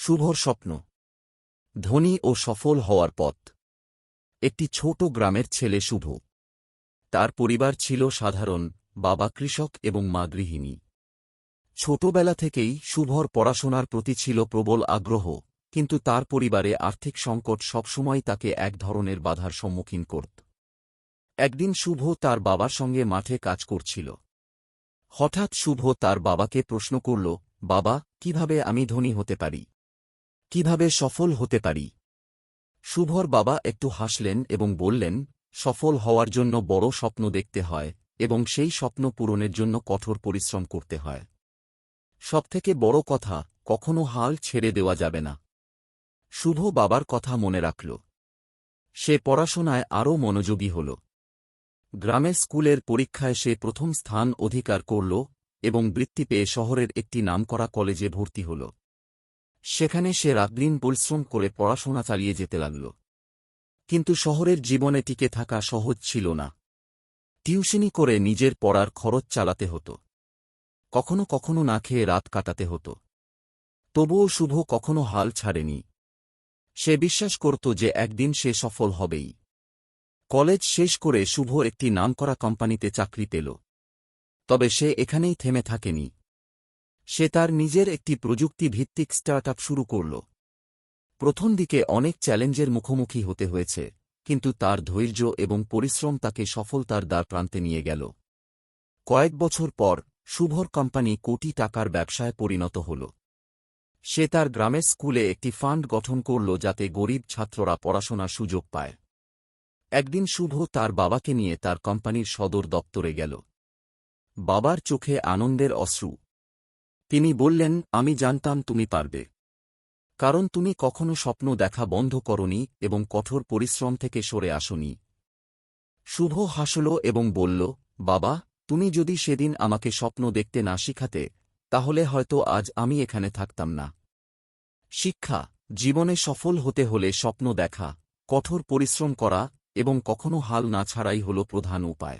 শুভর স্বপ্ন। ধনী ও সফল হওয়ার পথ। একটি ছোট গ্রামের ছেলে শুভ। তার পরিবার ছিল সাধারণ, বাবা কৃষক এবং মা গৃহিণী। ছোটবেলা থেকেই শুভর পড়াশোনার প্রতি ছিল প্রবল আগ্রহ, কিন্তু তার পরিবারে আর্থিক সংকট সবসময় তাকে এক ধরনের বাধার সম্মুখীন করত। একদিন শুভ তার বাবার সঙ্গে মাঠে কাজ করছিল। হঠাৎ শুভ তার বাবাকে প্রশ্ন করল, বাবা, কিভাবে আমি ধনী হতে পারি? কিভাবে সফল হতে পারি? শুভর বাবা একটু হাসলেন এবং বললেন, সফল হওয়ার জন্য বড় স্বপ্ন দেখতে হয় এবং সেই স্বপ্ন পূরণের জন্য কঠোর পরিশ্রম করতে হয়। সবথেকে বড় কথা, কখনো হাল ছেড়ে দেওয়া যাবে না। শুভ বাবার কথা মনে রাখল। সে পড়াশোনায় আরও মনোযোগী হল। গ্রামের স্কুলের পরীক্ষায় সে প্রথম স্থান অধিকার করল এবং বৃত্তি পেয়ে শহরের একটি নামকরা কলেজে ভর্তি হল। সেখানে সে রাতদিন পরিশ্রম করে পড়াশোনা চালিয়ে যেতে লাগল। কিন্তু শহরের জীবনে টিকে থাকা সহজ ছিল না। টিউশনি করে নিজের পড়ার খরচ চালাতে হতো। কখনো কখনো না খেয়ে রাত কাটাতে হতো। তবুও শুভ কখনো হাল ছাড়েনি। সে বিশ্বাস করত যে একদিন সে সফল হবেই। কলেজ শেষ করে শুভ একটি নামকরা কোম্পানিতে চাকরি পেল। তবে সে এখানেই থেমে থাকেনি। সে তার নিজের একটি প্রযুক্তিভিত্তিক স্টার্টআপ শুরু করল। প্রথম দিকে অনেক চ্যালেঞ্জের মুখোমুখি হতে হয়েছে, কিন্তু তার ধৈর্য এবং পরিশ্রম তাকে সফলতার দ্বারপ্রান্তে নিয়ে গেল। কয়েক বছর পর শুভর কোম্পানি কোটি টাকার ব্যবসায় পরিণত হল। সে তার গ্রামের স্কুলে একটি ফান্ড গঠন করল যাতে গরিব ছাত্ররা পড়াশোনার সুযোগ পায়। একদিন শুভ তার বাবাকে নিয়ে তার কোম্পানির সদর দপ্তরে গেল। বাবার চোখে আনন্দের অশ্রু। তিনি বললেন, আমি জানতাম তুমি পারবে। কারণ তুমি কখনো স্বপ্ন দেখা বন্ধ করনি এবং কঠোর পরিশ্রম থেকে সরে আসনি। শুভ হাসল এবং বলল, বাবা, তুমি যদি সেদিন আমাকে স্বপ্ন দেখতে না শিখাতে, তাহলে হয়তো আজ আমি এখানে থাকতাম না। শিক্ষা: জীবনে সফল হতে হলে স্বপ্ন দেখা, কঠোর পরিশ্রম করা এবং কখনো হাল না ছাড়াই হল প্রধান উপায়।